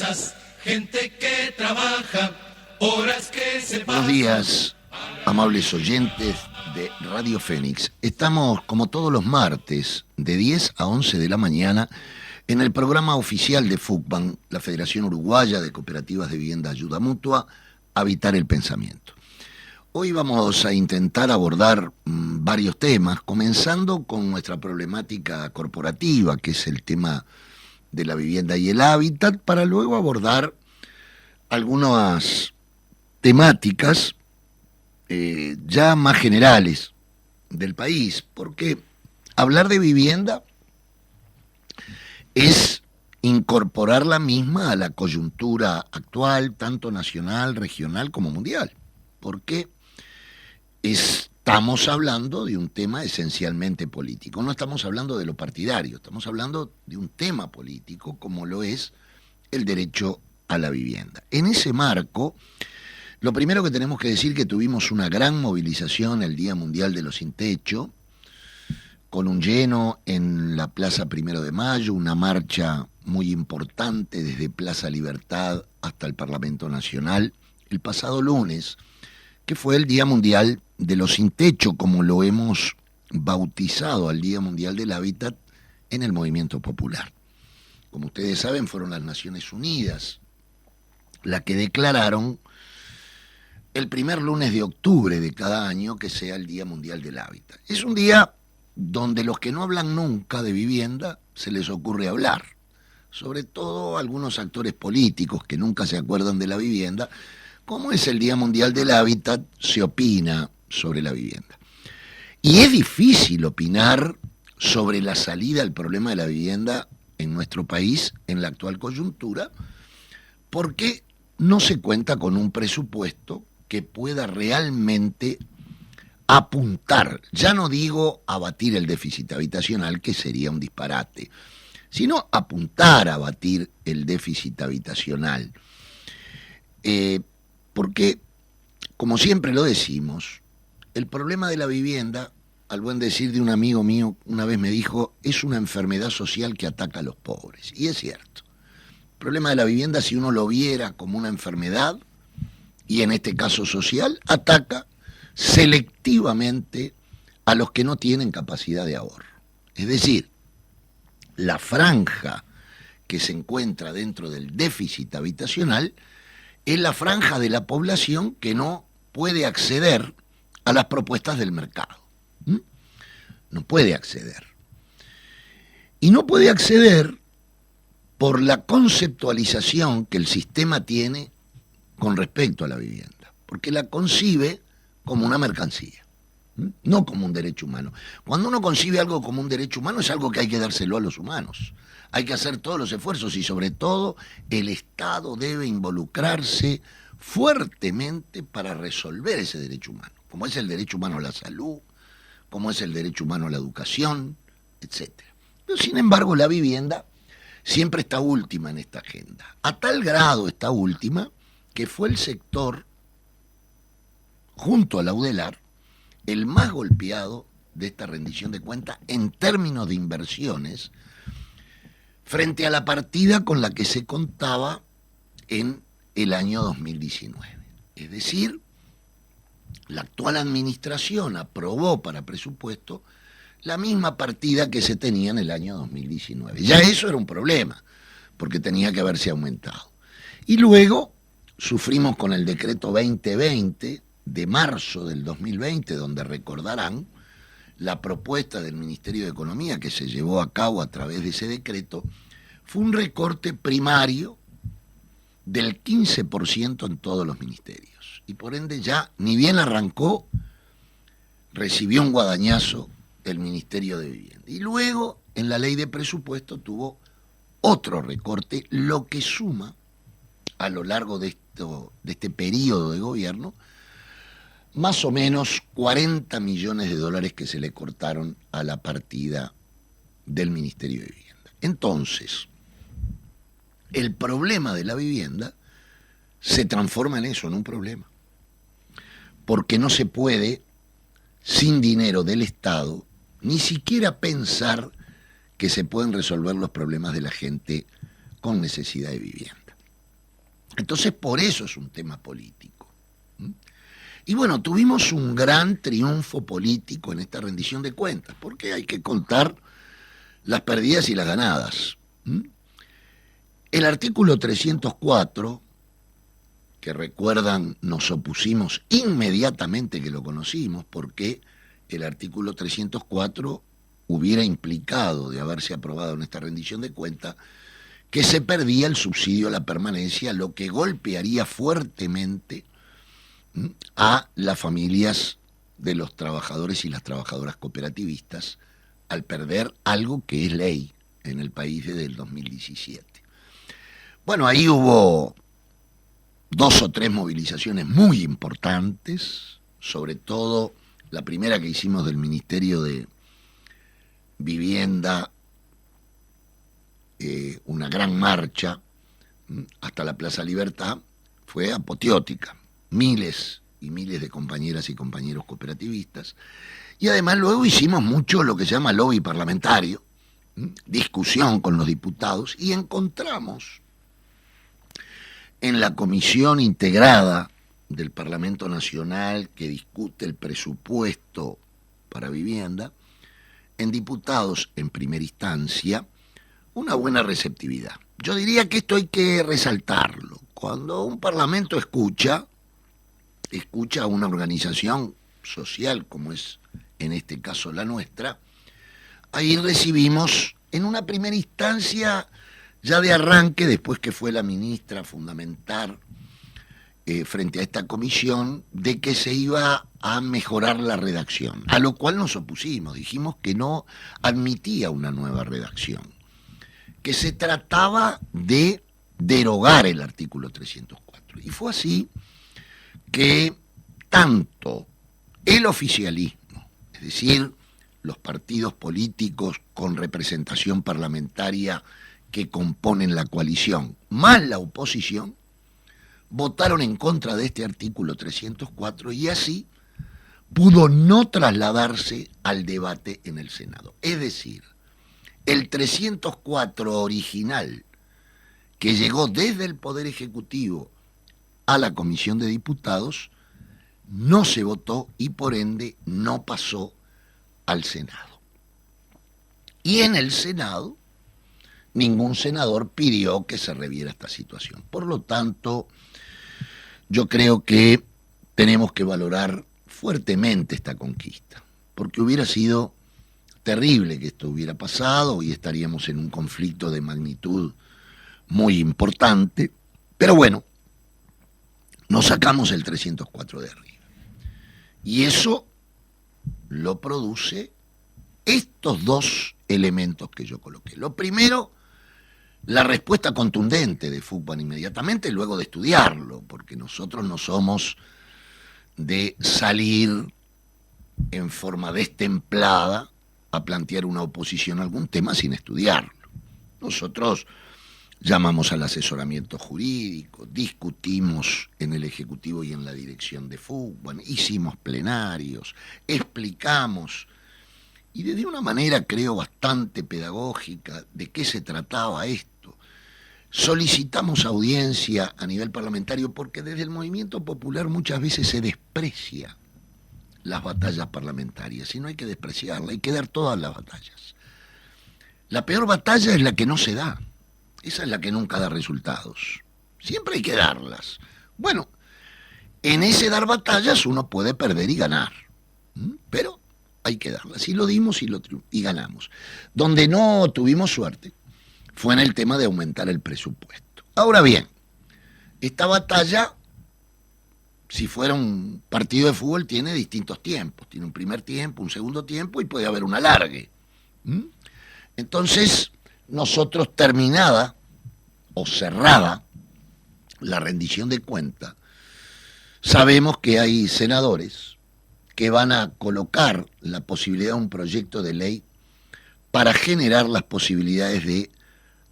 casas, gente que trabaja, horas que se pasan. Buenos días, amables oyentes de Radio Fénix. Estamos, como todos los martes, de 10 a 11 de la mañana, en el programa oficial de FUCBAN, la Federación Uruguaya de Cooperativas de Vivienda Ayuda Mutua, Habitar el Pensamiento. Hoy vamos a intentar abordar varios temas, comenzando con nuestra problemática corporativa, que es el tema de la vivienda y el hábitat, para luego abordar algunas temáticas ya más generales del país, porque hablar de vivienda es incorporar la misma a la coyuntura actual, tanto nacional, regional como mundial, porque estamos hablando de un tema esencialmente político, no estamos hablando de lo partidario, estamos hablando de un tema político como lo es el derecho a la vivienda. En ese marco, lo primero que tenemos que decir es que tuvimos una gran movilización el Día Mundial de los Sin Techo, con un lleno en la Plaza 1 de Mayo, una marcha muy importante desde Plaza Libertad hasta el Parlamento Nacional, el pasado lunes, que fue el Día Mundial de los Sin Techo, como lo hemos bautizado al Día Mundial del Hábitat en el movimiento popular. Como ustedes saben, fueron las Naciones Unidas las que declararon el primer lunes de octubre de cada año que sea el Día Mundial del Hábitat. Es un día donde los que no hablan nunca de vivienda se les ocurre hablar, sobre todo algunos actores políticos que nunca se acuerdan de la vivienda. Como es el Día Mundial del Hábitat, se opina sobre la vivienda. Y es difícil opinar sobre la salida al problema de la vivienda en nuestro país en la actual coyuntura, porque no se cuenta con un presupuesto que pueda realmente apuntar, ya no digo abatir el déficit habitacional, que sería un disparate, sino apuntar a abatir el déficit habitacional. Porque, como siempre lo decimos, el problema de la vivienda, al buen decir de un amigo mío, una vez me dijo, es una enfermedad social que ataca a los pobres. Y es cierto. El problema de la vivienda, si uno lo viera como una enfermedad, y en este caso social, ataca selectivamente a los que no tienen capacidad de ahorro. Es decir, la franja que se encuentra dentro del déficit habitacional es la franja de la población que no puede acceder a las propuestas del mercado. No puede acceder. Y no puede acceder por la conceptualización que el sistema tiene con respecto a la vivienda, porque la concibe como una mercancía, no como un derecho humano. Cuando uno concibe algo como un derecho humano, es algo que hay que dárselo a los humanos. Hay que hacer todos los esfuerzos y sobre todo el Estado debe involucrarse fuertemente para resolver ese derecho humano, como es el derecho humano a la salud, como es el derecho humano a la educación, etc. Pero sin embargo la vivienda siempre está última en esta agenda. A tal grado está última que fue el sector, junto a la UDELAR, el más golpeado de esta rendición de cuentas en términos de inversiones frente a la partida con la que se contaba en el año 2019. Es decir, la actual administración aprobó para presupuesto la misma partida que se tenía en el año 2019. Ya eso era un problema, porque tenía que haberse aumentado. Y luego sufrimos con el decreto 2020 de marzo del 2020, donde recordarán la propuesta del Ministerio de Economía que se llevó a cabo a través de ese decreto, fue un recorte primario del 15% en todos los ministerios. Y por ende ya, ni bien arrancó, recibió un guadañazo el Ministerio de Vivienda. Y luego, en la ley de presupuesto, tuvo otro recorte, lo que suma, a lo largo de este periodo de gobierno, más o menos 40 millones de dólares que se le cortaron a la partida del Ministerio de Vivienda. Entonces, el problema de la vivienda se transforma en eso, en un problema. Porque no se puede, sin dinero del Estado, ni siquiera pensar que se pueden resolver los problemas de la gente con necesidad de vivienda. Entonces, por eso es un tema político. ¿Mm? Y bueno, tuvimos un gran triunfo político en esta rendición de cuentas, porque hay que contar las perdidas y las ganadas. ¿Mm? El artículo 304, que recuerdan, nos opusimos inmediatamente que lo conocimos, porque el artículo 304 hubiera implicado, de haberse aprobado en esta rendición de cuentas, que se perdía el subsidio a la permanencia, lo que golpearía fuertemente a las familias de los trabajadores y las trabajadoras cooperativistas al perder algo que es ley en el país desde el 2017. Bueno, ahí hubo 2 o 3 movilizaciones muy importantes, sobre todo la primera que hicimos del Ministerio de Vivienda, una gran marcha hasta la Plaza Libertad, fue apoteótica. Miles y miles de compañeras y compañeros cooperativistas. Y además luego hicimos mucho lo que se llama lobby parlamentario, discusión con los diputados, y encontramos en la comisión integrada del Parlamento Nacional que discute el presupuesto para vivienda, en diputados en primera instancia, una buena receptividad. Yo diría que esto hay que resaltarlo. Cuando un parlamento escucha a una organización social como es en este caso la nuestra, ahí recibimos en una primera instancia, ya de arranque, después que fue la ministra a fundamentar frente a esta comisión, de que se iba a mejorar la redacción, a lo cual nos opusimos, dijimos que no admitía una nueva redacción, que se trataba de derogar el artículo 304. Y fue así que tanto el oficialismo, es decir, los partidos políticos con representación parlamentaria que componen la coalición, más la oposición, votaron en contra de este artículo 304 y así pudo no trasladarse al debate en el Senado. Es decir, el 304 original, que llegó desde el Poder Ejecutivo a la Comisión de Diputados, no se votó y por ende no pasó al Senado. Y en el Senado, ningún senador pidió que se reviera esta situación. Por lo tanto, yo creo que tenemos que valorar fuertemente esta conquista, porque hubiera sido terrible que esto hubiera pasado y estaríamos en un conflicto de magnitud muy importante, pero bueno, nos sacamos el 304 de arriba. Y eso lo produce estos 2 elementos que yo coloqué. Lo primero, la respuesta contundente de Fútbol inmediatamente, luego de estudiarlo, porque nosotros no somos de salir en forma destemplada a plantear una oposición a algún tema sin estudiarlo. Nosotros llamamos al asesoramiento jurídico, discutimos en el Ejecutivo y en la dirección de fútbol, hicimos plenarios, explicamos, y de una manera creo bastante pedagógica, de qué se trataba esto. Solicitamos audiencia a nivel parlamentario porque desde el movimiento popular muchas veces se desprecia las batallas parlamentarias, y no hay que despreciarlas, hay que dar todas las batallas. La peor batalla es la que no se da. Esa es la que nunca da resultados. Siempre hay que darlas. Bueno, en ese dar batallas uno puede perder y ganar. Pero hay que darlas. Y lo dimos y ganamos. Donde no tuvimos suerte fue en el tema de aumentar el presupuesto. Ahora bien, esta batalla, si fuera un partido de fútbol, tiene distintos tiempos. Tiene un primer tiempo, un segundo tiempo y puede haber un alargue. Entonces, nosotros terminada o cerrada la rendición de cuenta, sabemos que hay senadores que van a colocar la posibilidad de un proyecto de ley para generar las posibilidades de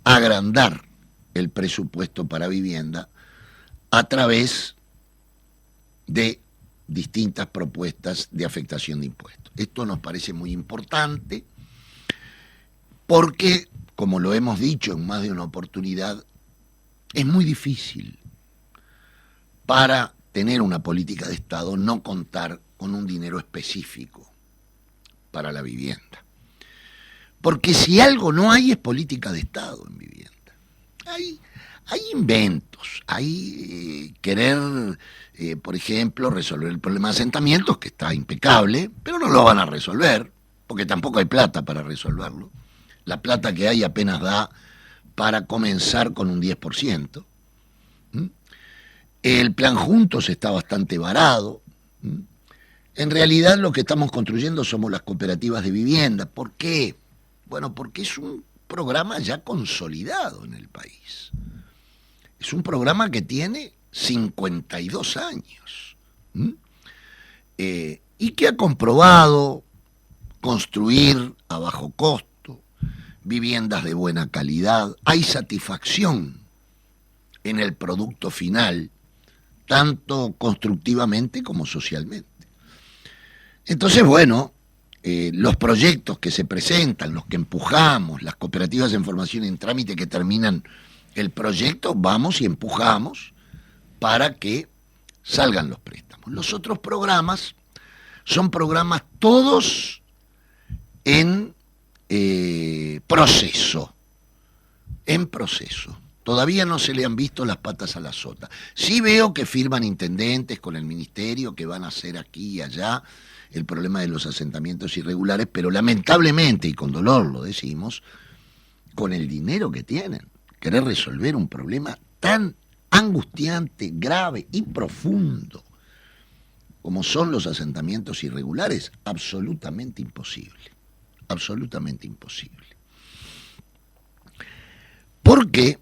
agrandar el presupuesto para vivienda a través de distintas propuestas de afectación de impuestos. Esto nos parece muy importante porque, como lo hemos dicho en más de una oportunidad, es muy difícil para tener una política de Estado, no contar con un dinero específico para la vivienda. Porque si algo no hay es política de Estado en vivienda. Hay inventos, hay querer, por ejemplo, resolver el problema de asentamientos, que está impecable, pero no lo van a resolver, porque tampoco hay plata para resolverlo. La plata que hay apenas da para comenzar con un 10%. El plan Juntos está bastante varado. En realidad lo que estamos construyendo somos las cooperativas de vivienda. ¿Por qué? Bueno, porque es un programa ya consolidado en el país. Es un programa que tiene 52 años y que ha comprobado construir a bajo costo, viviendas de buena calidad. Hay satisfacción en el producto final, tanto constructivamente como socialmente. Entonces, bueno, los proyectos que se presentan, los que empujamos, las cooperativas en formación y en trámite que terminan el proyecto, vamos y empujamos para que salgan los préstamos. Los otros programas son programas todos en proceso. Todavía no se le han visto las patas a la sota. Sí veo que firman intendentes con el ministerio que van a hacer aquí y allá el problema de los asentamientos irregulares, pero lamentablemente, y con dolor lo decimos, con el dinero que tienen, querer resolver un problema tan angustiante, grave y profundo como son los asentamientos irregulares, absolutamente imposible. Absolutamente imposible. Porque,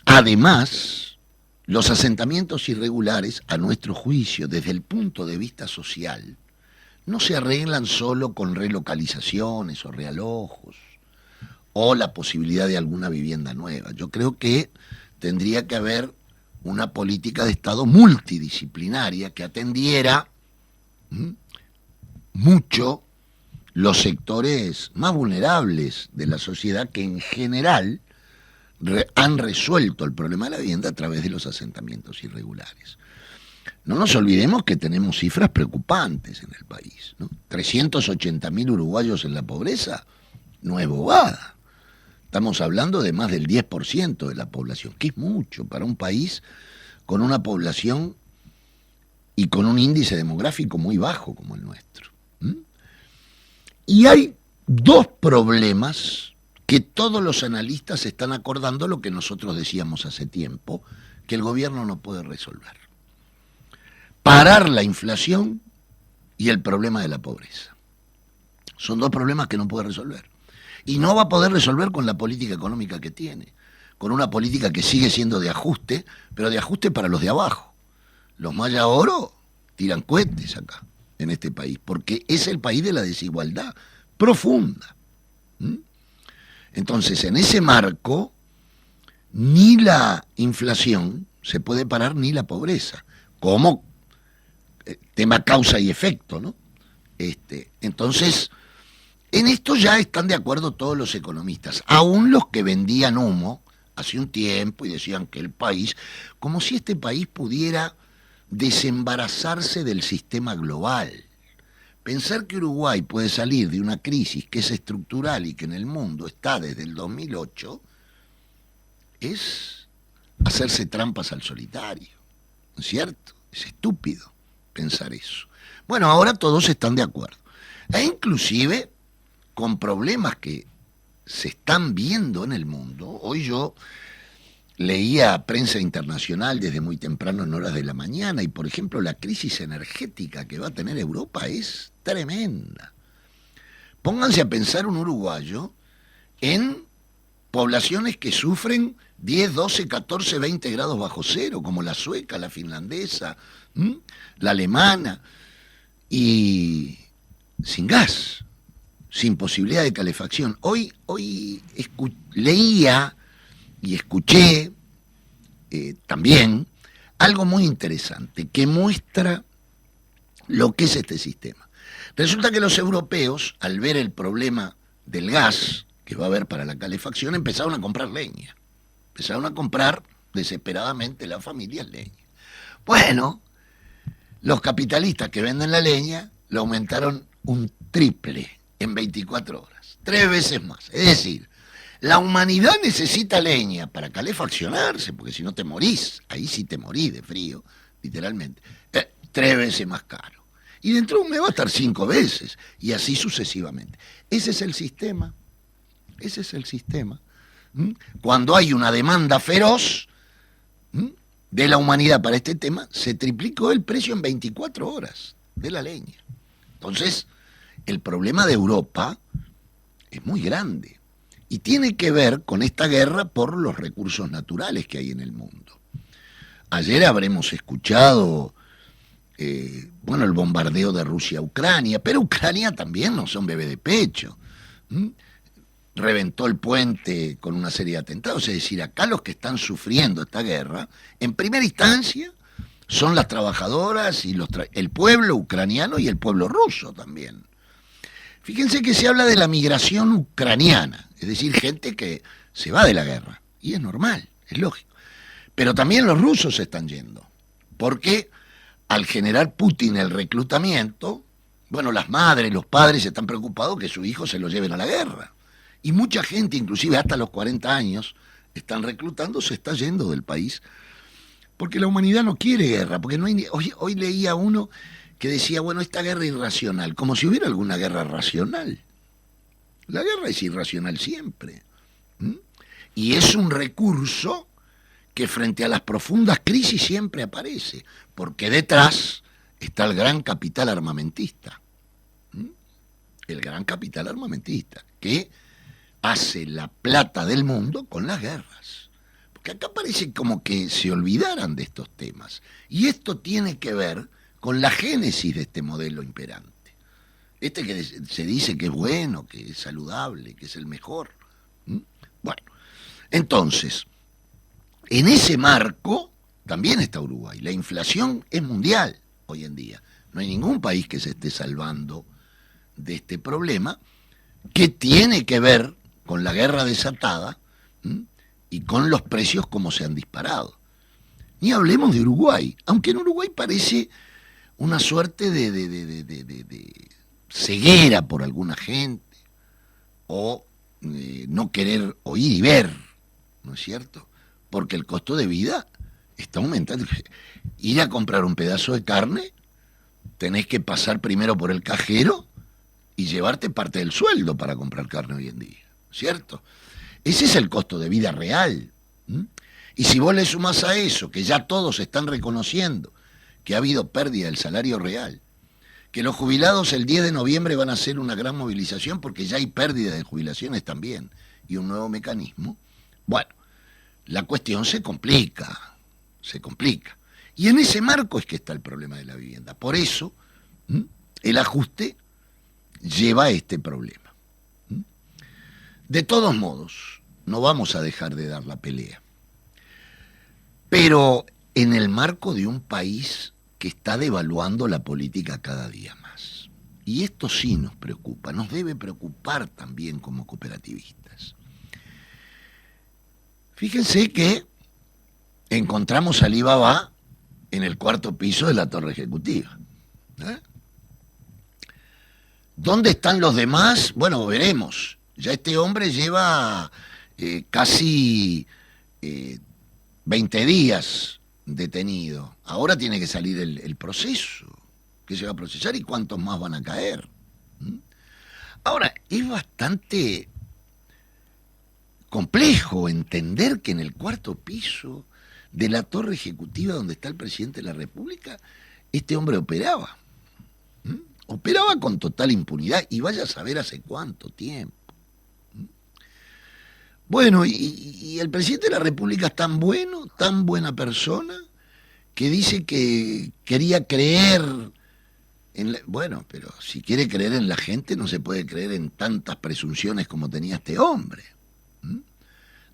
además, los asentamientos irregulares, a nuestro juicio, desde el punto de vista social, no se arreglan solo con relocalizaciones o realojos o la posibilidad de alguna vivienda nueva. Yo creo que tendría que haber una política de Estado multidisciplinaria que atendiera mucho los sectores más vulnerables de la sociedad que en general han resuelto el problema de la vivienda a través de los asentamientos irregulares. No nos olvidemos que tenemos cifras preocupantes en el país, ¿no? 380.000 uruguayos en la pobreza no es bobada. Estamos hablando de más del 10% de la población, que es mucho para un país con una población y con un índice demográfico muy bajo como el nuestro. Y hay dos problemas que todos los analistas están acordando, lo que nosotros decíamos hace tiempo, que el gobierno no puede resolver. Parar la inflación y el problema de la pobreza. Son dos problemas que no puede resolver. Y no va a poder resolver con la política económica que tiene, con una política que sigue siendo de ajuste, pero de ajuste para los de abajo. Los Maya Oro tiran cohetes acá, en este país, porque es el país de la desigualdad profunda. Entonces, en ese marco, ni la inflación se puede parar, ni la pobreza, como tema causa y efecto, ¿no? Entonces, en esto ya están de acuerdo todos los economistas, aún los que vendían humo hace un tiempo y decían que el país, como si este país pudiera desembarazarse del sistema global. Pensar que Uruguay puede salir de una crisis que es estructural y que en el mundo está desde el 2008 es hacerse trampas al solitario, ¿no es cierto? Es estúpido pensar eso. Bueno, ahora todos están de acuerdo. E inclusive con problemas que se están viendo en el mundo. Hoy yo leía prensa internacional desde muy temprano en horas de la mañana y, por ejemplo, la crisis energética que va a tener Europa es tremenda. Pónganse a pensar un uruguayo en poblaciones que sufren 10, 12, 14, 20 grados bajo cero, como la sueca, la finlandesa, la alemana, y sin gas, sin posibilidad de calefacción. Hoy leía y escuché también algo muy interesante que muestra lo que es este sistema. Resulta que los europeos, al ver el problema del gas que va a haber para la calefacción, empezaron a comprar leña. Empezaron a comprar desesperadamente las familias leña. Bueno, los capitalistas que venden la leña lo aumentaron un triple en 24 horas, 3 veces más. Es decir, la humanidad necesita leña para calefaccionarse, porque si no te morís, ahí sí te morís de frío, literalmente, 3 veces más caro. Y dentro de un mes va a estar 5 veces, y así sucesivamente. Ese es el sistema, ese es el sistema. Cuando hay una demanda feroz de la humanidad para este tema, se triplicó el precio en 24 horas de la leña. Entonces, el problema de Europa es muy grande y tiene que ver con esta guerra por los recursos naturales que hay en el mundo. Ayer habremos escuchado el bombardeo de Rusia a Ucrania, pero Ucrania también no son bebé de pecho. Reventó el puente con una serie de atentados, es decir, acá los que están sufriendo esta guerra, en primera instancia, son las trabajadoras y el pueblo ucraniano y el pueblo ruso también. Fíjense que se habla de la migración ucraniana, es decir, gente que se va de la guerra, y es normal, es lógico. Pero también los rusos se están yendo, porque al generar Putin el reclutamiento, las madres, los padres están preocupados que sus hijos se los lleven a la guerra. Y mucha gente, inclusive hasta los 40 años, están reclutando, se está yendo del país, porque la humanidad no quiere guerra, porque no hay... Hoy leía uno que decía, esta guerra irracional, como si hubiera alguna guerra racional. La guerra es irracional siempre. Y es un recurso que frente a las profundas crisis siempre aparece, porque detrás está el gran capital armamentista. El gran capital armamentista, que hace la plata del mundo con las guerras. Porque acá parece como que se olvidaran de estos temas. Y esto tiene que ver con la génesis de este modelo imperante. Este que se dice que es bueno, que es saludable, que es el mejor. Bueno, entonces, en ese marco también está Uruguay. La inflación es mundial hoy en día. No hay ningún país que se esté salvando de este problema, que tiene que ver con la guerra desatada y con los precios como se han disparado. Ni hablemos de Uruguay, aunque en Uruguay parece una suerte de ceguera por alguna gente, o no querer oír y ver, ¿no es cierto? Porque el costo de vida está aumentando. Ir a comprar un pedazo de carne, tenés que pasar primero por el cajero y llevarte parte del sueldo para comprar carne hoy en día, ¿cierto? Ese es el costo de vida real. Y si vos le sumás a eso, que ya todos están reconociendo que ha habido pérdida del salario real, que los jubilados el 10 de noviembre van a hacer una gran movilización porque ya hay pérdida de jubilaciones también, y un nuevo mecanismo, la cuestión se complica. Y en ese marco es que está el problema de la vivienda. Por eso, el ajuste lleva a este problema. De todos modos, no vamos a dejar de dar la pelea. Pero en el marco de un país que está devaluando la política cada día más. Y esto sí nos preocupa, nos debe preocupar también como cooperativistas. Fíjense que encontramos a Alibaba en el 4º piso de la torre ejecutiva. ¿Dónde están los demás? Veremos. Ya este hombre lleva casi 20 días detenido. Ahora tiene que salir el proceso, que se va a procesar y cuántos más van a caer. Ahora, es bastante complejo entender que en el 4º piso de la torre ejecutiva donde está el presidente de la República, este hombre operaba. Operaba con total impunidad y vaya a saber hace cuánto tiempo. Y el presidente de la República es tan bueno, tan buena persona, que dice que quería creer en pero si quiere creer en la gente no se puede creer en tantas presunciones como tenía este hombre.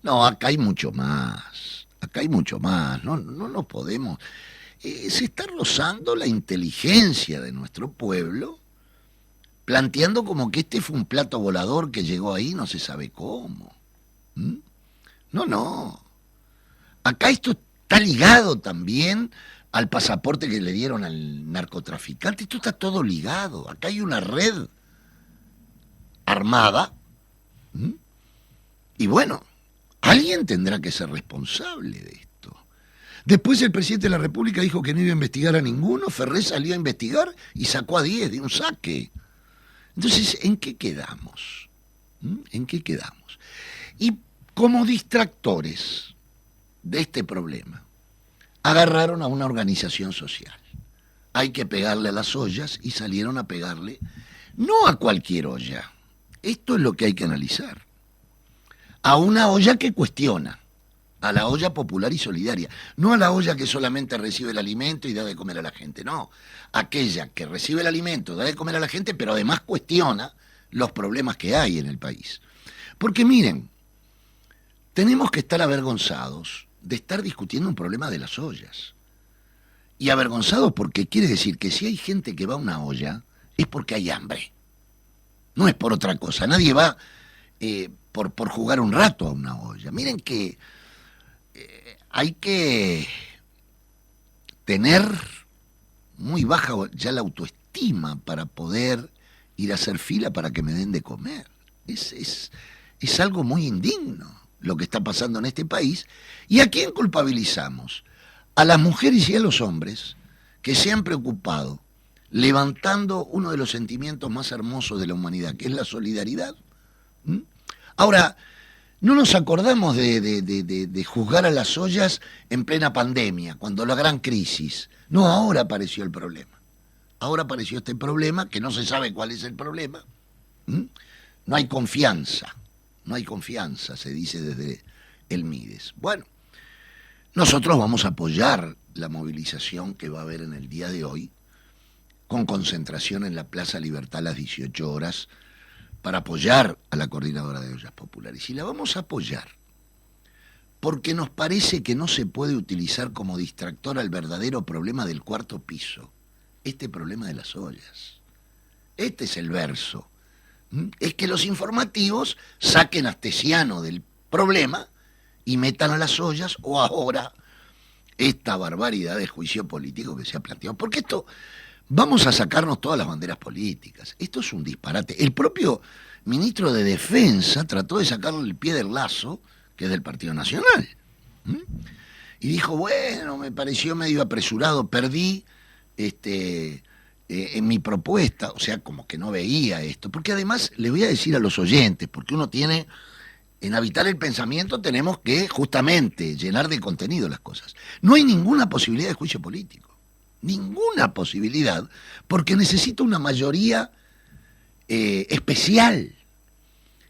No, acá hay mucho más, no nos podemos... se está rozando la inteligencia de nuestro pueblo, planteando como que este fue un plato volador que llegó ahí no se sabe cómo. No. Acá esto está ligado también al pasaporte que le dieron al narcotraficante. Esto está todo ligado. Acá hay una red armada. ¿Mm? Y bueno, alguien tendrá que ser responsable de esto. Después el presidente de la República dijo que no iba a investigar a ninguno. Ferré salió a investigar y sacó a 10 de un saque. Entonces, ¿en qué quedamos? ¿En qué quedamos? Y como distractores de este problema, agarraron a una organización social. Hay que pegarle a las ollas y salieron a pegarle, no a cualquier olla. Esto es lo que hay que analizar. A una olla que cuestiona, a la olla popular y solidaria, no a la olla que solamente recibe el alimento y da de comer a la gente, no, aquella que recibe el alimento, da de comer a la gente, pero además cuestiona los problemas que hay en el país. Porque miren, tenemos que estar avergonzados de estar discutiendo un problema de las ollas. Y avergonzados porque quiere decir que si hay gente que va a una olla, es porque hay hambre. No es por otra cosa, nadie va por jugar un rato a una olla. Miren que hay que tener muy baja ya la autoestima para poder ir a hacer fila para que me den de comer. Es algo muy indigno lo que está pasando en este país. ¿Y a quién culpabilizamos? A las mujeres y a los hombres que se han preocupado levantando uno de los sentimientos más hermosos de la humanidad, que es la solidaridad. Ahora, no nos acordamos de juzgar a las ollas en plena pandemia, cuando la gran crisis. No, ahora apareció el problema. Ahora apareció este problema, que no se sabe cuál es el problema. No hay confianza. No hay confianza, se dice desde el Mides. Bueno, nosotros vamos a apoyar la movilización que va a haber en el día de hoy, con concentración en la Plaza Libertad a las 18 horas, para apoyar a la Coordinadora de Ollas Populares. Y la vamos a apoyar porque nos parece que no se puede utilizar como distractor al verdadero problema del cuarto piso, este problema de las ollas. Este es el verso. Es que los informativos saquen a Astesiano del problema y metan a las ollas, o ahora esta barbaridad de juicio político que se ha planteado. Porque esto, vamos a sacarnos todas las banderas políticas. Esto es un disparate. El propio ministro de Defensa trató de sacarle el pie del lazo, que es del Partido Nacional. Y dijo, bueno, me pareció medio apresurado, perdí en mi propuesta, o sea, como que no veía esto. Porque además, le voy a decir a los oyentes, porque uno tiene, en Habitar el Pensamiento tenemos que justamente llenar de contenido las cosas. No hay ninguna posibilidad de juicio político. Ninguna posibilidad, porque necesita una mayoría especial.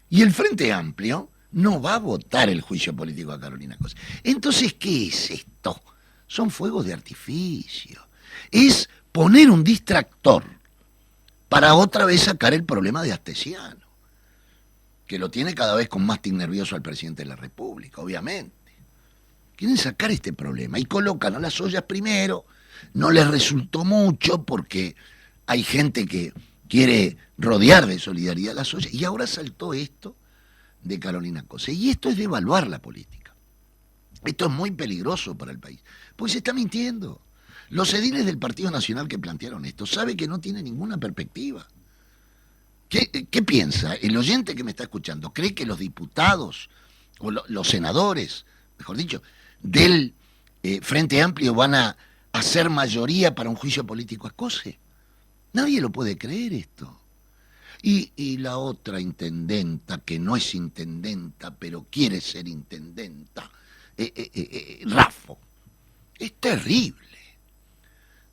Y el Frente Amplio no va a votar el juicio político a Carolina Cose. Entonces, ¿qué es esto? Son fuegos de artificio. Es poner un distractor para otra vez sacar el problema de Astesiano, que lo tiene cada vez con más tic nervioso al presidente de la República, obviamente. Quieren sacar este problema y colocan a las ollas primero. No les resultó mucho porque hay gente que quiere rodear de solidaridad las ollas. Y ahora saltó esto de Carolina Cose. Y esto es devaluar la política. Esto es muy peligroso para el país. Pues se está mintiendo. Los ediles del Partido Nacional que plantearon esto saben que no tiene ninguna perspectiva. ¿Qué piensa? El oyente que me está escuchando, ¿cree que los diputados o los senadores, mejor dicho, del Frente Amplio van a hacer mayoría para un juicio político a Cose? Nadie lo puede creer esto. Y la otra intendenta, que no es intendenta, pero quiere ser intendenta, Raffo, es terrible.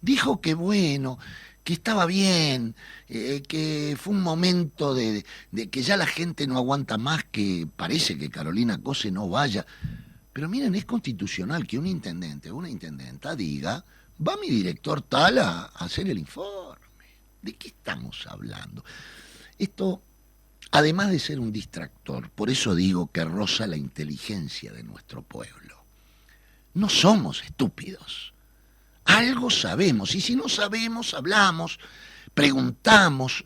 Dijo que bueno, que estaba bien, que fue un momento de que ya la gente no aguanta más, que parece que Carolina Cose no vaya. Pero miren, es constitucional que un intendente o una intendenta diga, va mi director tal a hacer el informe. ¿De qué estamos hablando? Esto, además de ser un distractor, por eso digo que roza la inteligencia de nuestro pueblo. No somos estúpidos. Algo sabemos, y si no sabemos, hablamos, preguntamos.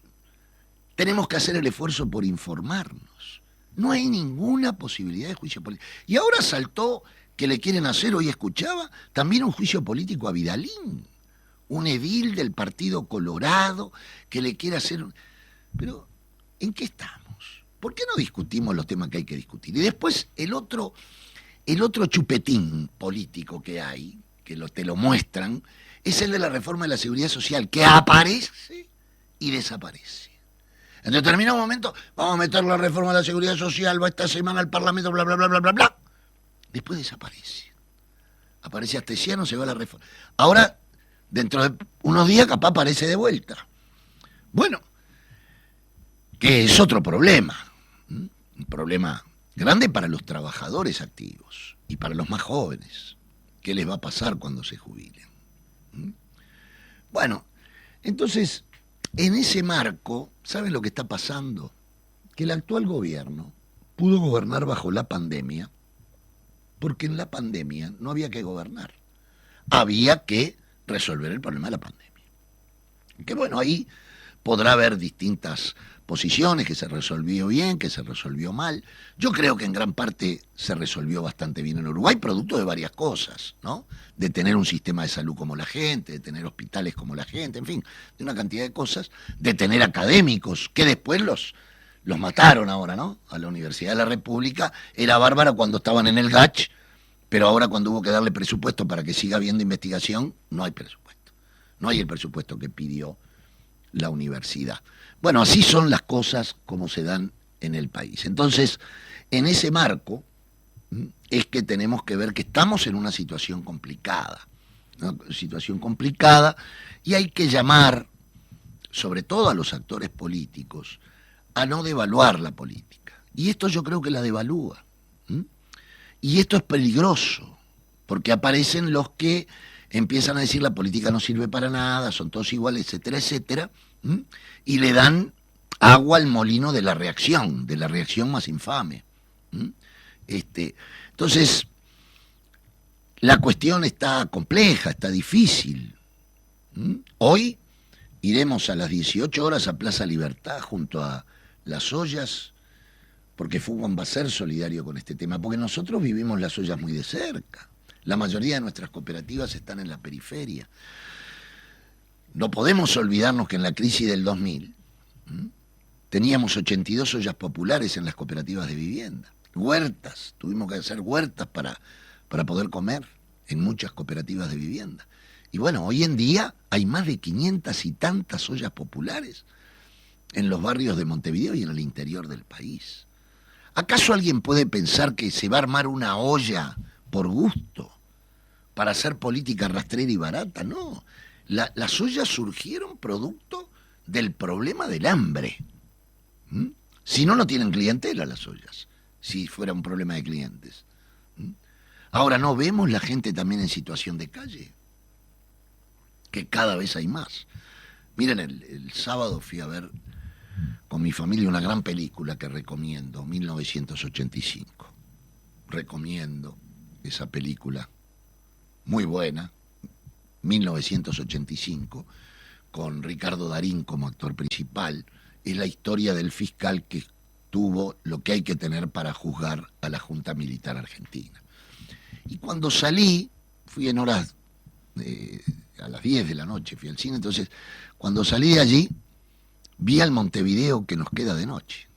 Tenemos que hacer el esfuerzo por informarnos. No hay ninguna posibilidad de juicio político. Y ahora saltó que le quieren hacer, hoy escuchaba, también un juicio político a Vidalín, un edil del Partido Colorado, que le quiere hacer... Pero, ¿en qué estamos? ¿Por qué no discutimos los temas que hay que discutir? Y después, el otro chupetín político que hay, que te lo muestran, es el de la reforma de la seguridad social, que aparece y desaparece. En determinado momento, vamos a meter la reforma de la seguridad social, va esta semana al Parlamento, bla, bla, bla, bla, bla, bla. Después desaparece. Aparece Astesiano, se va a la reforma. Ahora, dentro de unos días, capaz aparece de vuelta. Bueno, que es otro problema. Un problema grande para los trabajadores activos y para los más jóvenes. ¿Qué les va a pasar cuando se jubilen? Bueno, entonces, en ese marco, ¿saben lo que está pasando? Que el actual gobierno pudo gobernar bajo la pandemia, porque en la pandemia no había que gobernar. Había que resolver el problema de la pandemia. Que bueno, ahí podrá haber distintas posiciones, que se resolvió bien, que se resolvió mal. Yo creo que en gran parte se resolvió bastante bien en Uruguay, producto de varias cosas, ¿no? De tener un sistema de salud como la gente, de tener hospitales como la gente, en fin, de una cantidad de cosas, de tener académicos, que después los mataron ahora, ¿no? A la Universidad de la República era bárbara cuando estaban en el GACH, pero ahora cuando hubo que darle presupuesto para que siga habiendo investigación, no hay presupuesto. No hay el presupuesto que pidió la universidad. Bueno, así son las cosas como se dan en el país. Entonces, en ese marco es que tenemos que ver que estamos en una situación complicada, ¿no? Situación complicada, y hay que llamar, sobre todo a los actores políticos, a no devaluar la política. Y esto yo creo que la devalúa. Y esto es peligroso, porque aparecen los que empiezan a decir la política no sirve para nada, son todos iguales, etcétera, etcétera, y le dan agua al molino de la reacción más infame. Entonces, la cuestión está compleja, está difícil. Hoy iremos a las 18 horas a Plaza Libertad junto a Las Ollas, porque Fugon va a ser solidario con este tema, porque nosotros vivimos Las Ollas muy de cerca. La mayoría de nuestras cooperativas están en la periferia. No podemos olvidarnos que en la crisis del 2000 teníamos 82 ollas populares en las cooperativas de vivienda. Huertas, tuvimos que hacer huertas para poder comer en muchas cooperativas de vivienda. Y bueno, hoy en día hay más de 500 y tantas ollas populares en los barrios de Montevideo y en el interior del país. ¿Acaso alguien puede pensar que se va a armar una olla por gusto para hacer política rastrera y barata? No. Las ollas surgieron producto del problema del hambre. Si no, no tienen clientela las ollas, si fuera un problema de clientes. Ahora, ¿no vemos la gente también en situación de calle? Que cada vez hay más. Miren, el sábado fui a ver con mi familia una gran película que recomiendo, 1985. Recomiendo esa película, muy buena, 1985, con Ricardo Darín como actor principal. Es la historia del fiscal que tuvo lo que hay que tener para juzgar a la Junta Militar Argentina. Y cuando salí, fui en horas, a las 10 de la noche fui al cine, entonces cuando salí de allí, vi al Montevideo que nos queda de noche.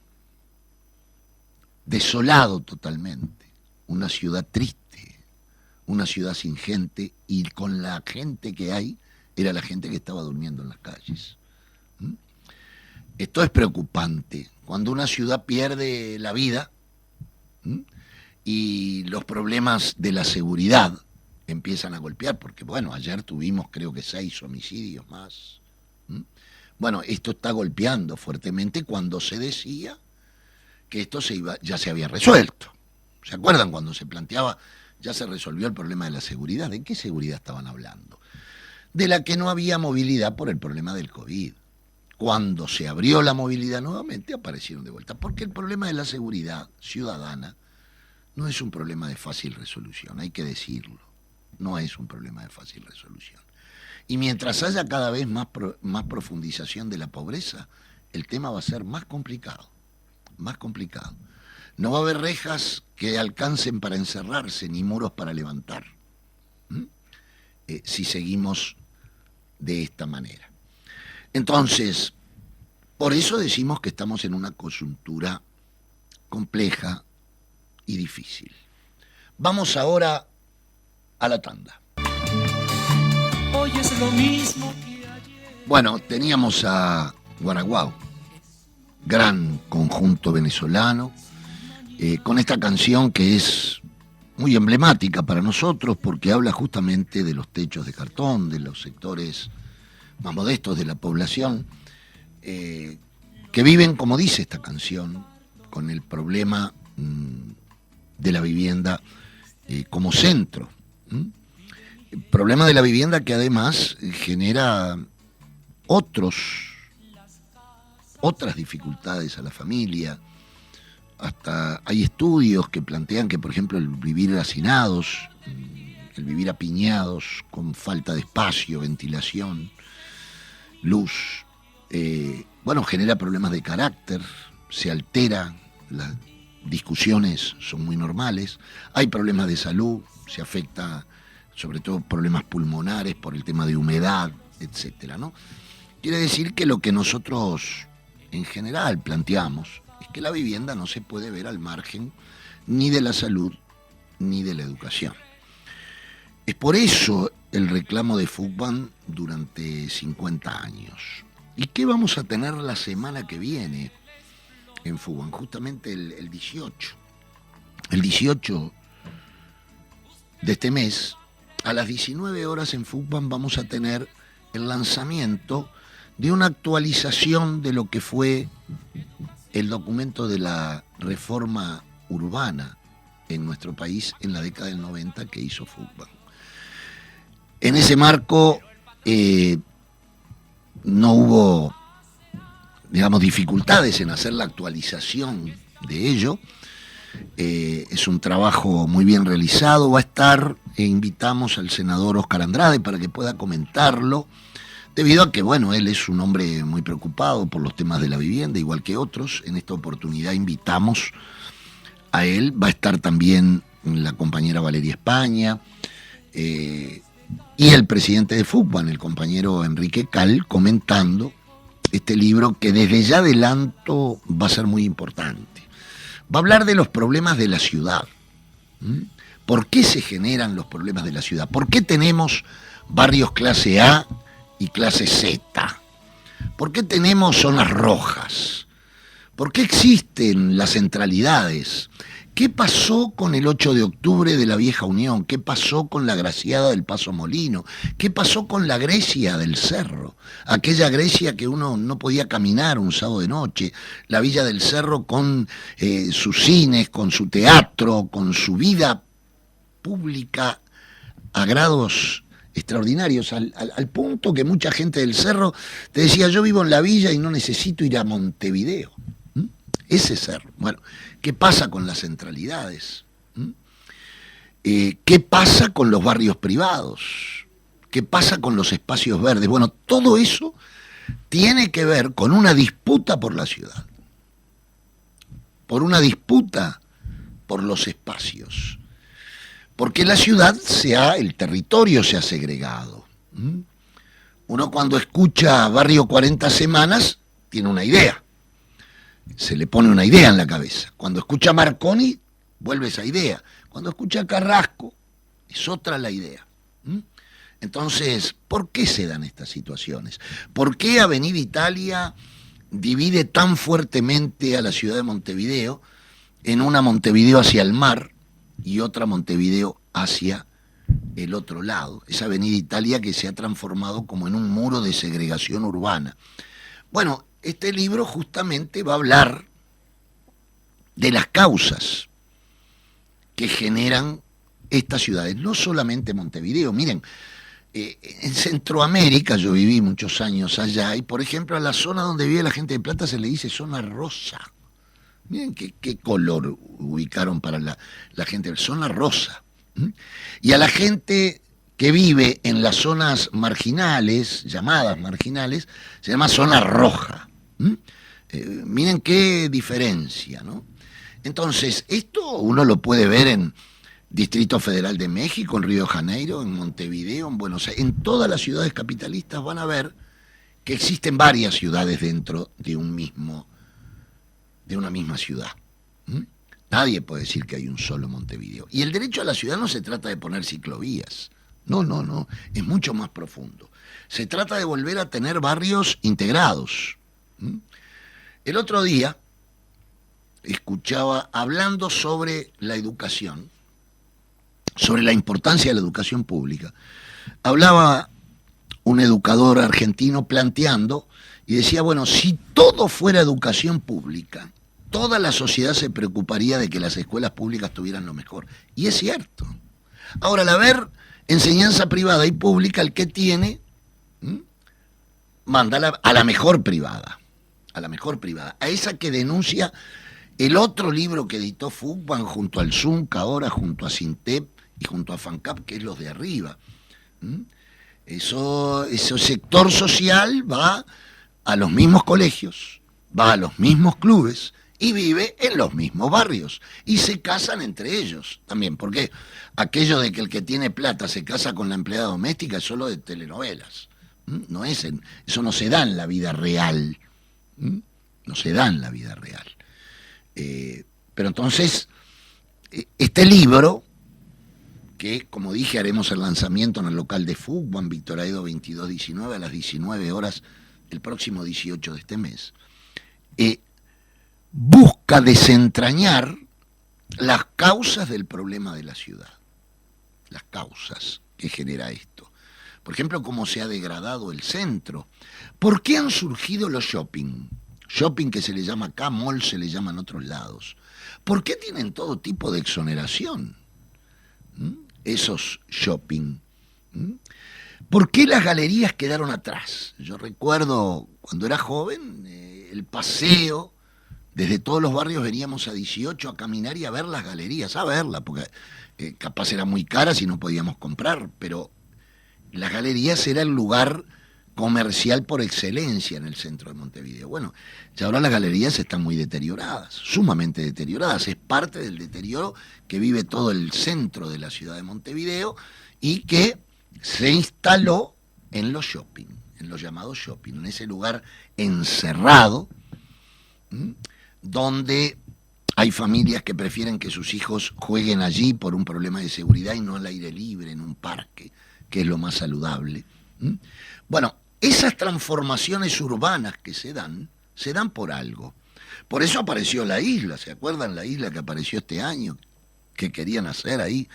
Desolado totalmente, una ciudad triste, una ciudad sin gente, y con la gente que hay, era la gente que estaba durmiendo en las calles. Esto es preocupante, cuando una ciudad pierde la vida y los problemas de la seguridad empiezan a golpear, porque bueno, ayer tuvimos creo que 6 homicidios más. Bueno, esto está golpeando fuertemente cuando se decía que esto ya se había resuelto. ¿Se acuerdan cuando se planteaba, ya se resolvió el problema de la seguridad? ¿De qué seguridad estaban hablando? De la que no había movilidad por el problema del COVID. Cuando se abrió la movilidad nuevamente, aparecieron de vuelta. Porque el problema de la seguridad ciudadana no es un problema de fácil resolución, hay que decirlo. No es un problema de fácil resolución. Y mientras haya cada vez más profundización de la pobreza, el tema va a ser más complicado, más complicado. No va a haber rejas que alcancen para encerrarse, ni muros para levantar, si seguimos de esta manera. Entonces, por eso decimos que estamos en una coyuntura compleja y difícil. Vamos ahora a la tanda. Hoy es lo mismo que ayer. Bueno, teníamos a Guaraguao, gran conjunto venezolano, con esta canción que es muy emblemática para nosotros porque habla justamente de los techos de cartón, de los sectores más modestos de la población, que viven, como dice esta canción, con el problema de la vivienda como centro. El problema de la vivienda que además genera otras dificultades a la familia. Hasta hay estudios que plantean que, por ejemplo, el vivir hacinados, el vivir apiñados, con falta de espacio, ventilación, luz, genera problemas de carácter, se altera, las discusiones son muy normales, hay problemas de salud, se afecta sobre todo problemas pulmonares por el tema de humedad, etcétera, ¿no? Quiere decir que lo que nosotros en general planteamos es que la vivienda no se puede ver al margen ni de la salud ni de la educación. Es por eso el reclamo de FUCBAN durante 50 años. ¿Y qué vamos a tener la semana que viene en FUCBAN? Justamente el 18. El 18 de este mes, a las 19 horas en FUCBAN vamos a tener el lanzamiento de una actualización de lo que fue el documento de la reforma urbana en nuestro país en la década del 90 que hizo FUCBAN. En ese marco no hubo, dificultades en hacer la actualización de ello. Es un trabajo muy bien realizado, va a estar, invitamos al senador Óscar Andrade para que pueda comentarlo, debido a que, él es un hombre muy preocupado por los temas de la vivienda, igual que otros. En esta oportunidad invitamos a él, va a estar también la compañera Valeria España, y el presidente de FUCBAN, el compañero Enrique Cal, comentando este libro que desde ya adelanto va a ser muy importante. Va a hablar de los problemas de la ciudad. ¿Por qué se generan los problemas de la ciudad? ¿Por qué tenemos barrios clase A y clase Z? ¿Por qué tenemos zonas rojas? ¿Por qué existen las centralidades? ¿Qué pasó con el 8 de octubre de la Vieja Unión? ¿Qué pasó con la Graciada del Paso Molino? ¿Qué pasó con la Grecia del Cerro? Aquella Grecia que uno no podía caminar un sábado de noche. La Villa del Cerro con sus cines, con su teatro, con su vida pública a grados extraordinarios, al punto que mucha gente del Cerro te decía: yo vivo en la villa y no necesito ir a Montevideo. Ese Cerro. Bueno, ¿qué pasa con las centralidades? ¿Qué pasa con los barrios privados? ¿Qué pasa con los espacios verdes? Bueno, todo eso tiene que ver con una disputa por la ciudad, por una disputa por los espacios. Porque la ciudad el territorio se ha segregado. Uno cuando escucha Barrio 40 Semanas tiene una idea, se le pone una idea en la cabeza. Cuando escucha Marconi vuelve esa idea. Cuando escucha Carrasco es otra la idea. Entonces, ¿por qué se dan estas situaciones? ¿Por qué Avenida Italia divide tan fuertemente a la ciudad de Montevideo en una Montevideo hacia el mar y otra Montevideo hacia el otro lado? Esa Avenida Italia que se ha transformado como en un muro de segregación urbana. Bueno, este libro justamente va a hablar de las causas que generan estas ciudades, no solamente Montevideo. Miren, en Centroamérica yo viví muchos años allá y, por ejemplo, a la zona donde vive la gente de Plata se le dice zona rosa. Miren qué color ubicaron para la gente, zona rosa. Y a la gente que vive en las zonas marginales, llamadas marginales, se llama zona roja. Miren qué diferencia, ¿no? Entonces, esto uno lo puede ver en Distrito Federal de México, en Río de Janeiro, en Montevideo, en Buenos Aires, en todas las ciudades capitalistas van a ver que existen varias ciudades dentro de una misma ciudad. ¿Mm? Nadie puede decir que hay un solo Montevideo. Y el derecho a la ciudad no se trata de poner ciclovías. No, es mucho más profundo. Se trata de volver a tener barrios integrados. ¿Mm? El otro día escuchaba, hablando sobre la educación, sobre la importancia de la educación pública, hablaba un educador argentino planteando y decía, bueno, si todo fuera educación pública, toda la sociedad se preocuparía de que las escuelas públicas tuvieran lo mejor. Y es cierto. Ahora, al haber enseñanza privada y pública, el que tiene, manda a la mejor privada, a esa que denuncia el otro libro que editó Fugman junto al Zunca, ahora junto a Sintep y junto a FANCAP, que es Los de Arriba. Ese sector social va a los mismos colegios, va a los mismos clubes y vive en los mismos barrios. Y se casan entre ellos también, porque aquello de que el que tiene plata se casa con la empleada doméstica es solo de telenovelas. Eso no se da en la vida real. No se da en la vida real. Pero entonces, este libro, que como dije haremos el lanzamiento en el local de Fugman, Víctor Aedo 2219 a las 19 horas el próximo 18 de este mes, busca desentrañar las causas del problema de la ciudad, las causas que genera esto. Por ejemplo, cómo se ha degradado el centro. ¿Por qué han surgido los shopping? Shopping que se le llama acá, mall se le llama en otros lados. ¿Por qué tienen todo tipo de exoneración? Esos shopping. ¿Por qué las galerías quedaron atrás? Yo recuerdo cuando era joven, el paseo, desde todos los barrios veníamos a 18 a caminar y a ver las galerías, a verlas, porque capaz eran muy caras y no podíamos comprar, pero las galerías era el lugar comercial por excelencia en el centro de Montevideo. Bueno, ya ahora las galerías están muy deterioradas, sumamente deterioradas. Es parte del deterioro que vive todo el centro de la ciudad de Montevideo y que se instaló en los shopping, en los llamados shopping, en ese lugar encerrado, donde hay familias que prefieren que sus hijos jueguen allí por un problema de seguridad y no al aire libre, en un parque, que es lo más saludable. Bueno, esas transformaciones urbanas que se dan por algo. Por eso apareció la isla, ¿se acuerdan la isla que apareció este año? Que querían hacer ahí,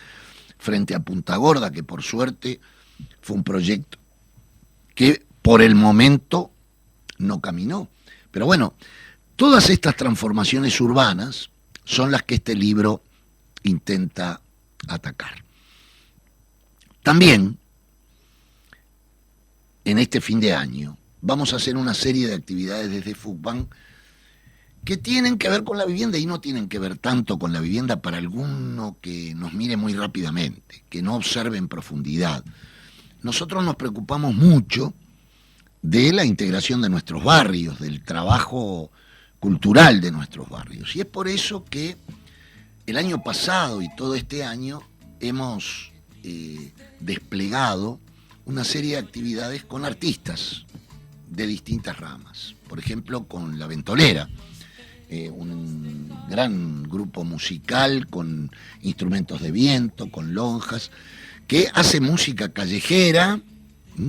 frente a Punta Gorda, que por suerte fue un proyecto que por el momento no caminó. Pero bueno, todas estas transformaciones urbanas son las que este libro intenta atacar. También, en este fin de año, vamos a hacer una serie de actividades desde Fugman que tienen que ver con la vivienda y no tienen que ver tanto con la vivienda para alguno que nos mire muy rápidamente, que no observe en profundidad. Nosotros nos preocupamos mucho de la integración de nuestros barrios, del trabajo cultural de nuestros barrios. Y es por eso que el año pasado y todo este año hemos desplegado una serie de actividades con artistas de distintas ramas. Por ejemplo, con La Ventolera, un gran grupo musical con instrumentos de viento, con lonjas, que hace música callejera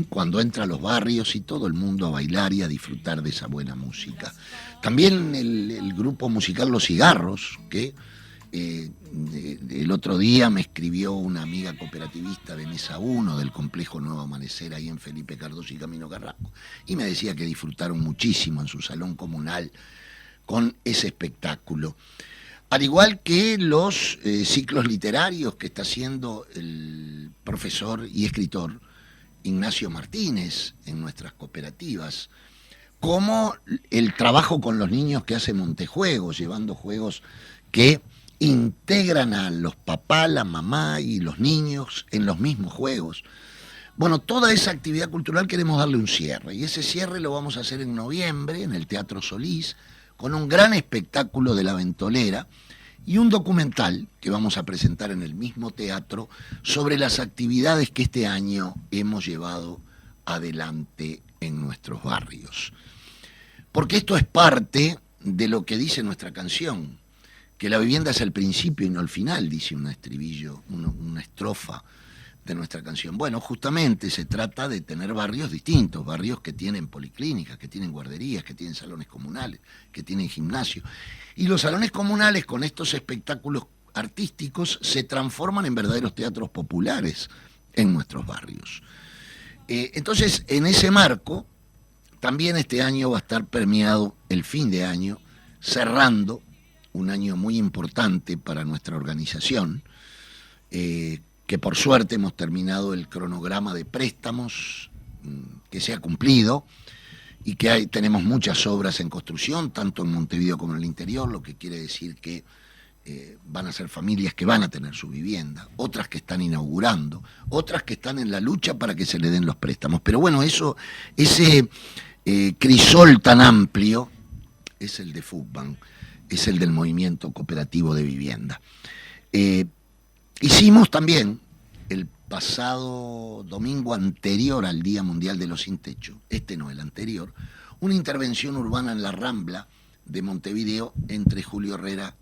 cuando entra a los barrios y todo el mundo a bailar y a disfrutar de esa buena música. También el grupo musical Los Cigarros, que el otro día me escribió una amiga cooperativista de Mesa 1 del complejo Nuevo Amanecer ahí en Felipe Cardoso y Camino Carrasco, y me decía que disfrutaron muchísimo en su salón comunal con ese espectáculo. Al igual que los ciclos literarios que está haciendo el profesor y escritor Ignacio Martínez en nuestras cooperativas, como el trabajo con los niños que hace Montejuegos, llevando juegos que integran a los papás, la mamá y los niños en los mismos juegos. Bueno, toda esa actividad cultural queremos darle un cierre, y ese cierre lo vamos a hacer en noviembre en el Teatro Solís, con un gran espectáculo de La Ventolera, y un documental que vamos a presentar en el mismo teatro sobre las actividades que este año hemos llevado adelante en nuestros barrios. Porque esto es parte de lo que dice nuestra canción, que la vivienda es el principio y no el final, dice un estribillo, una estrofa de nuestra canción. Bueno, justamente se trata de tener barrios distintos, barrios que tienen policlínicas, que tienen guarderías, que tienen salones comunales, que tienen gimnasio. Y los salones comunales con estos espectáculos artísticos se transforman en verdaderos teatros populares en nuestros barrios. Entonces, en ese marco, también este año va a estar premiado el fin de año, cerrando un año muy importante para nuestra organización, que por suerte hemos terminado el cronograma de préstamos que se ha cumplido y que tenemos muchas obras en construcción, tanto en Montevideo como en el interior, lo que quiere decir que van a ser familias que van a tener su vivienda, otras que están inaugurando, otras que están en la lucha para que se le den los préstamos. Pero bueno, ese crisol tan amplio es el de FUCBAN, es el del Movimiento Cooperativo de Vivienda. Hicimos también el pasado domingo anterior al Día Mundial de los Sin Techo, el anterior, una intervención urbana en la Rambla de Montevideo entre Julio Herrera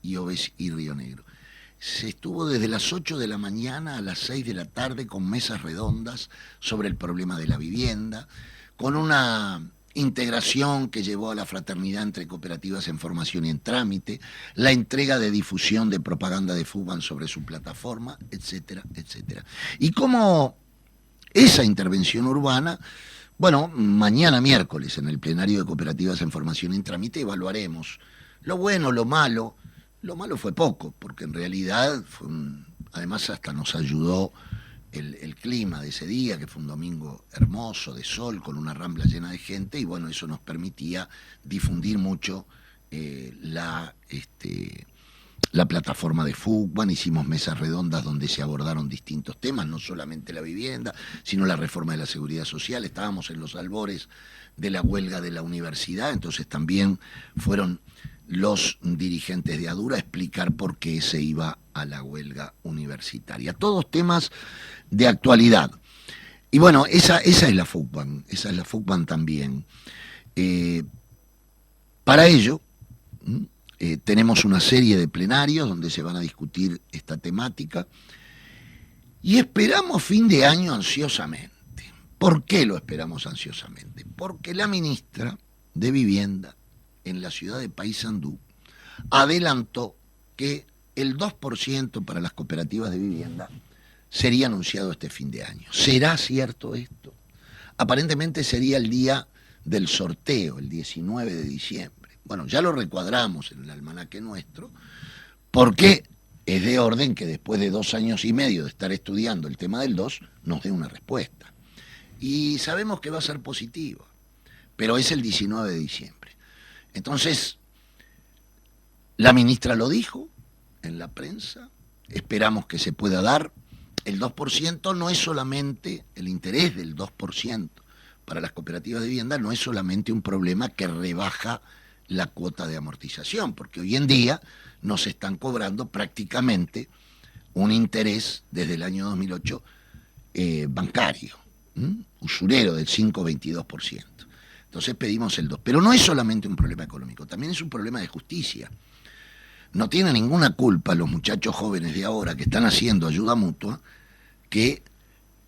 y Oves y Río Negro. Se estuvo desde las 8 de la mañana a las 6 de la tarde con mesas redondas sobre el problema de la vivienda, con una integración que llevó a la fraternidad entre cooperativas en formación y en trámite, la entrega de difusión de propaganda de FUCBAN sobre su plataforma, etcétera, etcétera. Y como esa intervención urbana, bueno, mañana miércoles en el plenario de cooperativas en formación y en trámite evaluaremos lo bueno, lo malo. Lo malo fue poco, porque en realidad además hasta nos ayudó el clima de ese día, que fue un domingo hermoso, de sol, con una Rambla llena de gente, y bueno, eso nos permitía difundir mucho la plataforma de FUCBAN. Hicimos mesas redondas donde se abordaron distintos temas, no solamente la vivienda, sino la reforma de la seguridad social. Estábamos en los albores de la huelga de la universidad, entonces también fueron los dirigentes de ADURA a explicar por qué se iba a la huelga universitaria. Todos temas de actualidad. Y bueno, esa es la FUCBAN también. Para ello, tenemos una serie de plenarios donde se van a discutir esta temática y esperamos fin de año ansiosamente. ¿Por qué lo esperamos ansiosamente? Porque la ministra de Vivienda en la ciudad de Paysandú adelantó que el 2% para las cooperativas de vivienda sería anunciado este fin de año. ¿Será cierto esto? Aparentemente sería el día del sorteo, el 19 de diciembre. Bueno, ya lo recuadramos en el almanaque nuestro, porque es de orden que después de 2 años y medio de estar estudiando el tema del 2, nos dé una respuesta. Y sabemos que va a ser positiva, pero es el 19 de diciembre. Entonces, la ministra lo dijo en la prensa, esperamos que se pueda dar. El 2% no es solamente, el interés del 2% para las cooperativas de vivienda no es solamente un problema que rebaja la cuota de amortización, porque hoy en día nos están cobrando prácticamente un interés desde el año 2008 bancario, usurero del 5,22%. Entonces pedimos el 2%. Pero no es solamente un problema económico, también es un problema de justicia. No tienen ninguna culpa los muchachos jóvenes de ahora que están haciendo ayuda mutua, que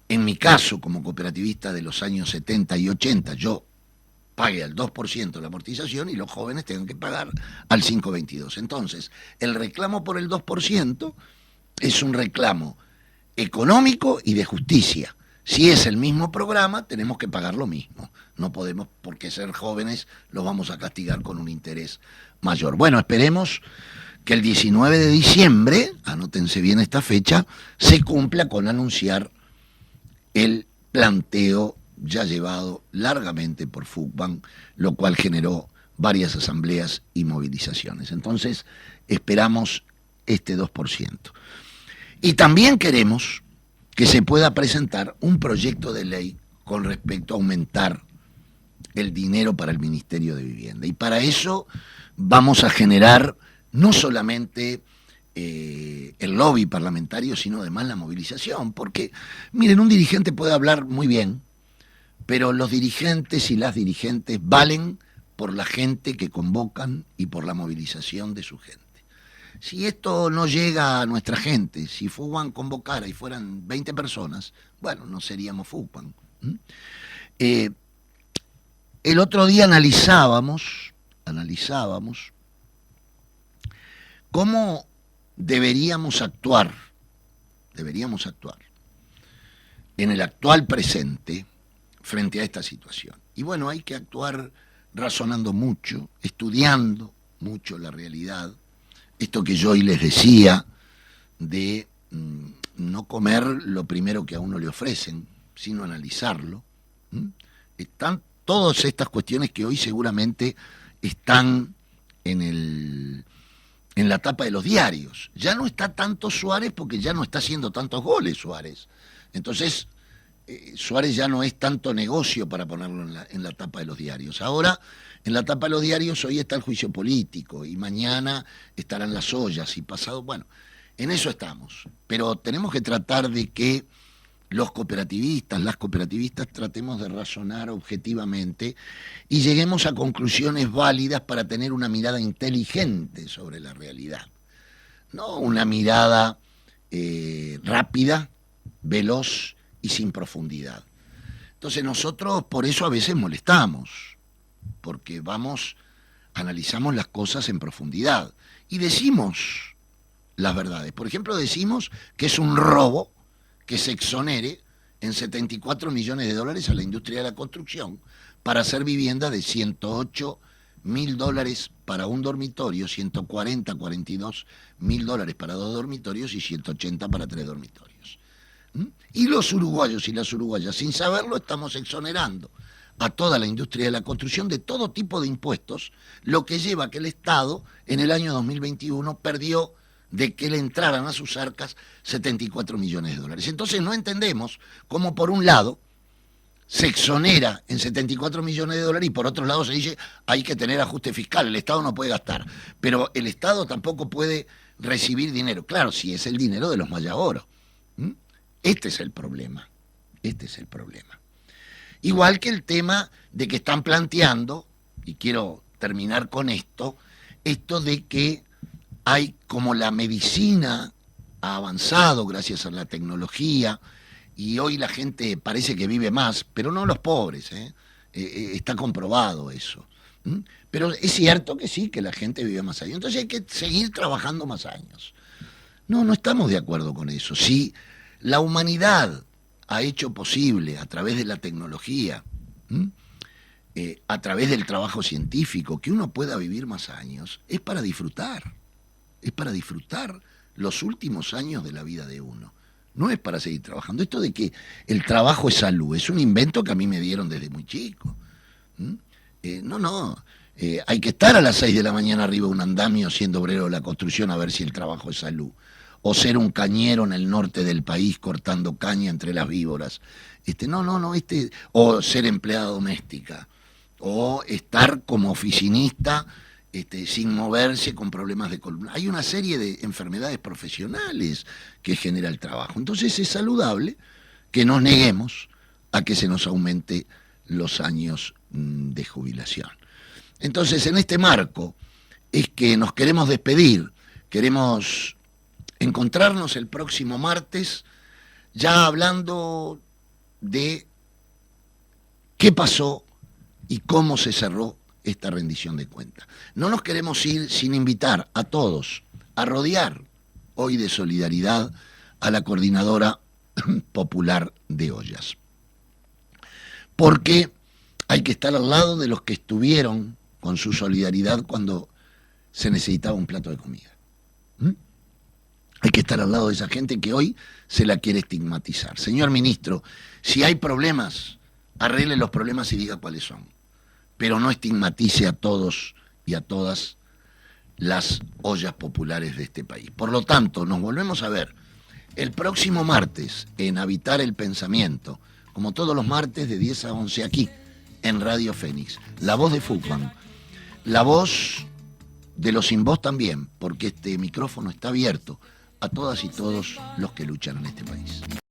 en mi caso, como cooperativista de los años 70 y 80, yo pague al 2% la amortización y los jóvenes tengan que pagar al 5,22%. Entonces, el reclamo por el 2% es un reclamo económico y de justicia. Si es el mismo programa, tenemos que pagar lo mismo. No podemos, porque ser jóvenes, los vamos a castigar con un interés mayor. Bueno, esperemos que el 19 de diciembre, anótense bien esta fecha, se cumpla con anunciar el planteo ya llevado largamente por FUCBAN, lo cual generó varias asambleas y movilizaciones. Entonces, esperamos este 2%. Y también queremos que se pueda presentar un proyecto de ley con respecto a aumentar el dinero para el Ministerio de Vivienda. Y para eso vamos a generar no solamente el lobby parlamentario, sino además la movilización. Porque, miren, un dirigente puede hablar muy bien, pero los dirigentes y las dirigentes valen por la gente que convocan y por la movilización de su gente. Si esto no llega a nuestra gente, si FUBAN convocara y fueran 20 personas, bueno, no seríamos FUBAN. El otro día analizábamos cómo deberíamos actuar en el actual presente frente a esta situación. Y bueno, hay que actuar razonando mucho, estudiando mucho la realidad. Esto que yo hoy les decía de no comer lo primero que a uno le ofrecen, sino analizarlo. Están todas estas cuestiones que hoy seguramente están en la tapa de los diarios. Ya no está tanto Suárez porque ya no está haciendo tantos goles Suárez. Entonces, Suárez ya no es tanto negocio para ponerlo en la tapa de los diarios. Ahora, en la tapa de los diarios hoy está el juicio político y mañana estarán las ollas y pasado, bueno, en eso estamos. Pero tenemos que tratar de que las cooperativistas tratemos de razonar objetivamente y lleguemos a conclusiones válidas para tener una mirada inteligente sobre la realidad. No una mirada rápida, veloz y sin profundidad. Entonces nosotros por eso a veces molestamos, porque analizamos las cosas en profundidad y decimos las verdades. Por ejemplo, decimos que es un robo que se exonere en 74 millones de dólares a la industria de la construcción para hacer viviendas de $108.000 para un dormitorio, 42 mil dólares para 2 dormitorios y 180 para 3 dormitorios. Y los uruguayos y las uruguayas, sin saberlo, estamos exonerando a toda la industria de la construcción de todo tipo de impuestos, lo que lleva a que el Estado en el año 2021 perdió de que le entraran a sus arcas 74 millones de dólares. Entonces no entendemos cómo por un lado se exonera en 74 millones de dólares y por otro lado se dice hay que tener ajuste fiscal, el Estado no puede gastar, pero el Estado tampoco puede recibir dinero. Claro, si es el dinero de los Mayagoros. Este es el problema. Igual que el tema de que están planteando, y quiero terminar con esto de que hay como la medicina ha avanzado gracias a la tecnología y hoy la gente parece que vive más, pero no los pobres, está comprobado eso. Pero es cierto que sí, que la gente vive más años. Entonces hay que seguir trabajando más años. No estamos de acuerdo con eso. Sí, la humanidad ha hecho posible a través de la tecnología, a través del trabajo científico, que uno pueda vivir más años, es para disfrutar los últimos años de la vida de uno. No es para seguir trabajando. Esto de que el trabajo es salud, es un invento que a mí me dieron desde muy chico. Hay que estar a las 6 de la mañana arriba de un andamio siendo obrero de la construcción a ver si el trabajo es salud. O ser un cañero en el norte del país cortando caña entre las víboras. O ser empleada doméstica. O estar como oficinista sin moverse, con problemas de columna. Hay una serie de enfermedades profesionales que genera el trabajo. Entonces es saludable que nos neguemos a que se nos aumente los años de jubilación. Entonces, en este marco es que nos queremos despedir, queremos encontrarnos el próximo martes ya hablando de qué pasó y cómo se cerró esta rendición de cuentas. No nos queremos ir sin invitar a todos a rodear hoy de solidaridad a la Coordinadora Popular de Ollas. Porque hay que estar al lado de los que estuvieron con su solidaridad cuando se necesitaba un plato de comida. Hay que estar al lado de esa gente que hoy se la quiere estigmatizar. Señor ministro, si hay problemas, arregle los problemas y diga cuáles son. Pero no estigmatice a todos y a todas las ollas populares de este país. Por lo tanto, nos volvemos a ver el próximo martes en Habitar el Pensamiento, como todos los martes de 10 a 11 aquí, en Radio Fénix. La voz de FUBAN, la voz de los sin voz también, porque este micrófono está abierto a todas y todos los que luchan en este país.